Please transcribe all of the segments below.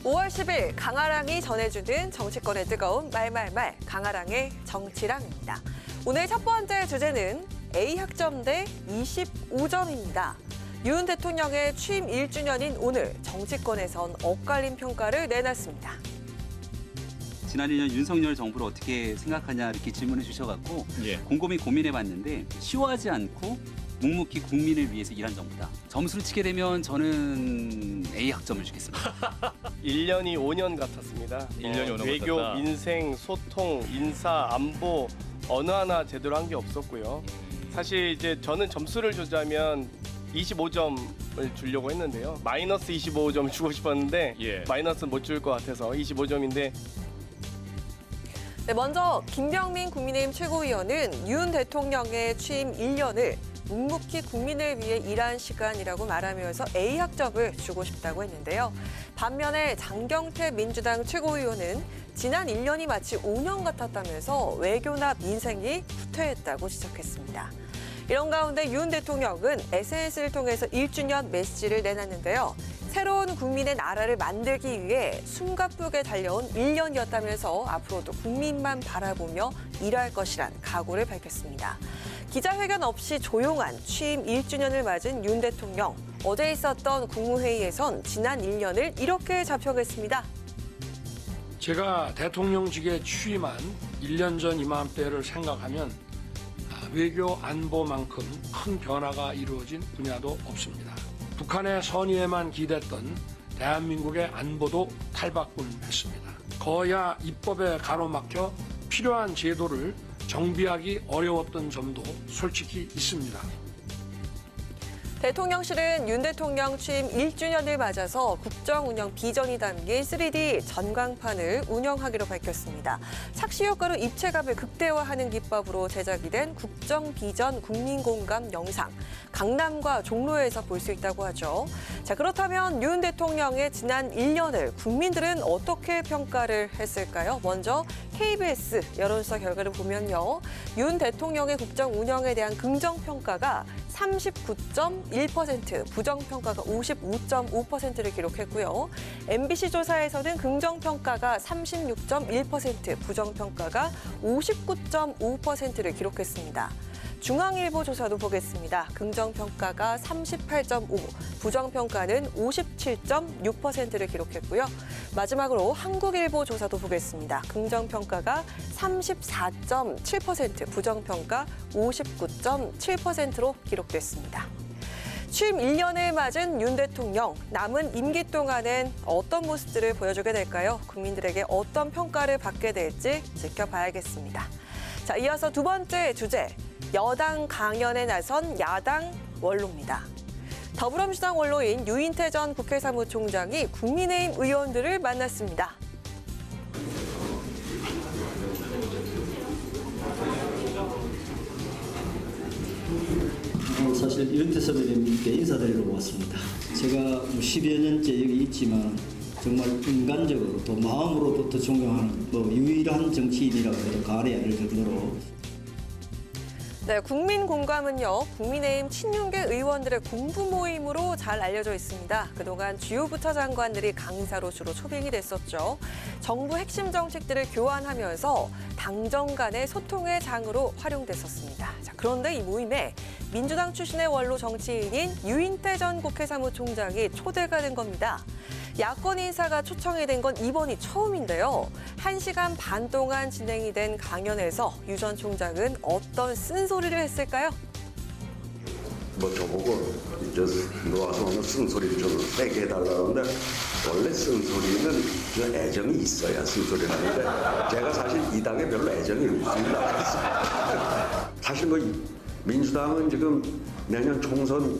5월 10일 강아랑이 전해주는 정치권의 뜨거운 말말말 강아랑의 정치랑입니다. 오늘 첫 번째 주제는 A학점 대 25점입니다. 윤 대통령의 취임 1주년인 오늘 정치권에선 엇갈린 평가를 내놨습니다. 지난 1년 윤석열 정부를 어떻게 생각하냐 이렇게 질문해 주셔갖고 곰곰이 고민해봤는데 쉬워하지 않고 묵묵히 국민을 위해서 일한 정부다. 점수를 치게 되면 저는 A학점을 주겠습니다. 1년이 5년 같았습니다. 1년이 5년 외교, 같았다. 민생, 소통, 인사, 안보 어느 하나 제대로 한 게 없었고요. 사실 이제 저는 점수를 주자면 25점을 주려고 했는데요. 마이너스 25점 주고 싶었는데 마이너스 못 줄 것 같아서 25점인데 네, 먼저 김병민 국민의힘 최고위원은 윤 대통령의 취임 1년을 묵묵히 국민을 위해 일한 시간이라고 말하면서 A학점을 주고 싶다고 했는데요. 반면에 장경태 민주당 최고위원은 지난 1년이 마치 5년 같았다면서 외교나 민생이 후퇴했다고 지적했습니다. 이런 가운데 윤 대통령은 SNS를 통해서 1주년 메시지를 내놨는데요. 새로운 국민의 나라를 만들기 위해 숨가쁘게 달려온 1년이었다면서 앞으로도 국민만 바라보며 일할 것이란 각오를 밝혔습니다. 기자회견 없이 조용한 취임 1주년을 맞은 윤 대통령. 어제 있었던 국무회의에선 지난 1년을 이렇게 자평했습니다. 제가 대통령직에 취임한 1년 전 이맘때를 생각하면 외교 안보만큼 큰 변화가 이루어진 분야도 없습니다. 북한의 선의에만 기댔던 대한민국의 안보도 탈바꿈했습니다. 거야 입법에 가로막혀 필요한 제도를 정비하기 어려웠던 점도 솔직히 있습니다. 대통령실은 윤 대통령 취임 1주년을 맞아서 국정 운영 비전이 담긴 3D 전광판을 운영하기로 밝혔습니다. 착시 효과로 입체감을 극대화하는 기법으로 제작이 된 국정 비전 국민 공감 영상, 강남과 종로에서 볼 수 있다고 하죠. 자, 그렇다면 윤 대통령의 지난 1년을 국민들은 어떻게 평가를 했을까요? 먼저 KBS 여론조사 결과를 보면요. 윤 대통령의 국정 운영에 대한 긍정평가가 39.1%, 부정평가가 55.5%를 기록했고요. MBC 조사에서는 긍정평가가 36.1%, 부정평가가 59.5%를 기록했습니다. 중앙일보 조사도 보겠습니다. 긍정평가가 38.5, 부정평가는 57.6%를 기록했고요. 마지막으로 한국일보 조사도 보겠습니다. 긍정평가가 34.7%, 부정평가 59.7%로 기록됐습니다. 취임 1년을 맞은 윤 대통령, 남은 임기 동안엔 어떤 모습들을 보여주게 될까요? 국민들에게 어떤 평가를 받게 될지 지켜봐야겠습니다. 자, 이어서 두 번째 주제, 여당 강연에 나선 야당 원로입니다. 더불어민주당 원로인 유인태 전 국회 사무총장이 국민의힘 의원들을 만났습니다. 사실 유인태 선배님께 인사드리러 왔습니다. 제가 10여 년째 여기 있지만 정말 인간적으로 또 마음으로부터 존경하는 유일한 정치인이라고 해도 과언이 아닐 정도로. 네, 국민 공감은요, 국민의힘 친윤계 의원들의 공부 모임으로 잘 알려져 있습니다. 그동안 주요 부처 장관들이 강사로 주로 초빙이 됐었죠. 정부 핵심 정책들을 교환하면서 당정 간의 소통의 장으로 활용됐었습니다. 자, 그런데 이 모임에 민주당 출신의 원로 정치인인 유인태 전 국회 사무총장이 초대가 된 겁니다. 야권 인사가 초청이 된 건 이번이 처음인데요. 1시간 반 동안 진행이 된 강연에서 유 전 총장은 어떤 쓴소리를 했을까요? 저보고 이제 놓아서 오늘 쓴소리를 좀 세게 해달라는데 원래 쓴소리는 그 애정이 있어야 쓴소리를 하는데 제가 사실 이 당에 별로 애정이 없습니다. 사실 민주당은 지금 내년 총선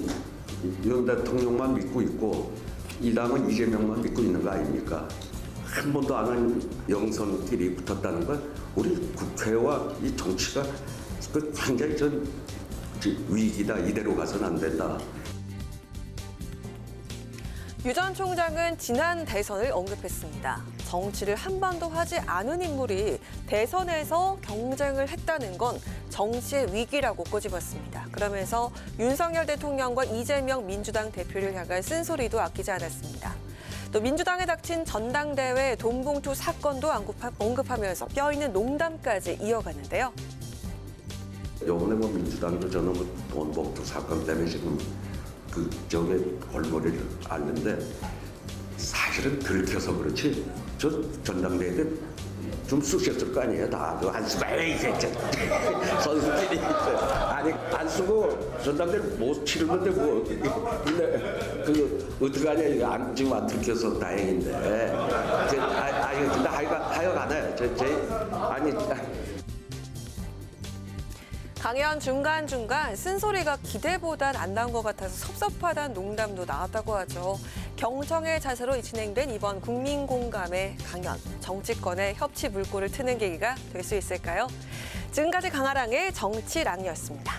윤 대통령만 믿고 있고 이 당은 이재명만 믿고 있는 거 아닙니까? 한 번도 안 한 영선끼리 붙었다는 건 우리 국회와 이 정치가 굉장히 위기다. 이대로 가서는 안 된다. 유 전 총장은 지난 대선을 언급했습니다. 정치를 한 번도 하지 않은 인물이 대선에서 경쟁을 했다는 건 정치의 위기라고 꼬집었습니다. 그러면서 윤석열 대통령과 이재명 민주당 대표를 향한 쓴소리도 아끼지 않았습니다. 또 민주당에 닥친 전당대회 돈봉투 사건도 언급하면서 뼈있는 농담까지 이어갔는데요. 요번에 뭐 민주당도 저는 뭐 돈봉투 사건 때문에 지금 그 저게 골머리를 앓는데 사실은 들켜서 그렇지 저 전당대회 때 좀 쓰셨을 거 아니에요. 다 그 안 쓰고 에이 선수들이 아니 안 쓰고 전당대회 못 치르는데 뭐 근데 그 어떡하냐 이거 지금 안 들켜서 다행인데 근데 하여간에 아니 강연 중간중간 쓴소리가 기대보단 안 나온 것 같아서 섭섭하다는 농담도 나왔다고 하죠. 경청의 자세로 진행된 이번 국민공감의 강연, 정치권의 협치 물꼬를 트는 계기가 될 수 있을까요? 지금까지 강아랑의 정치랑이었습니다.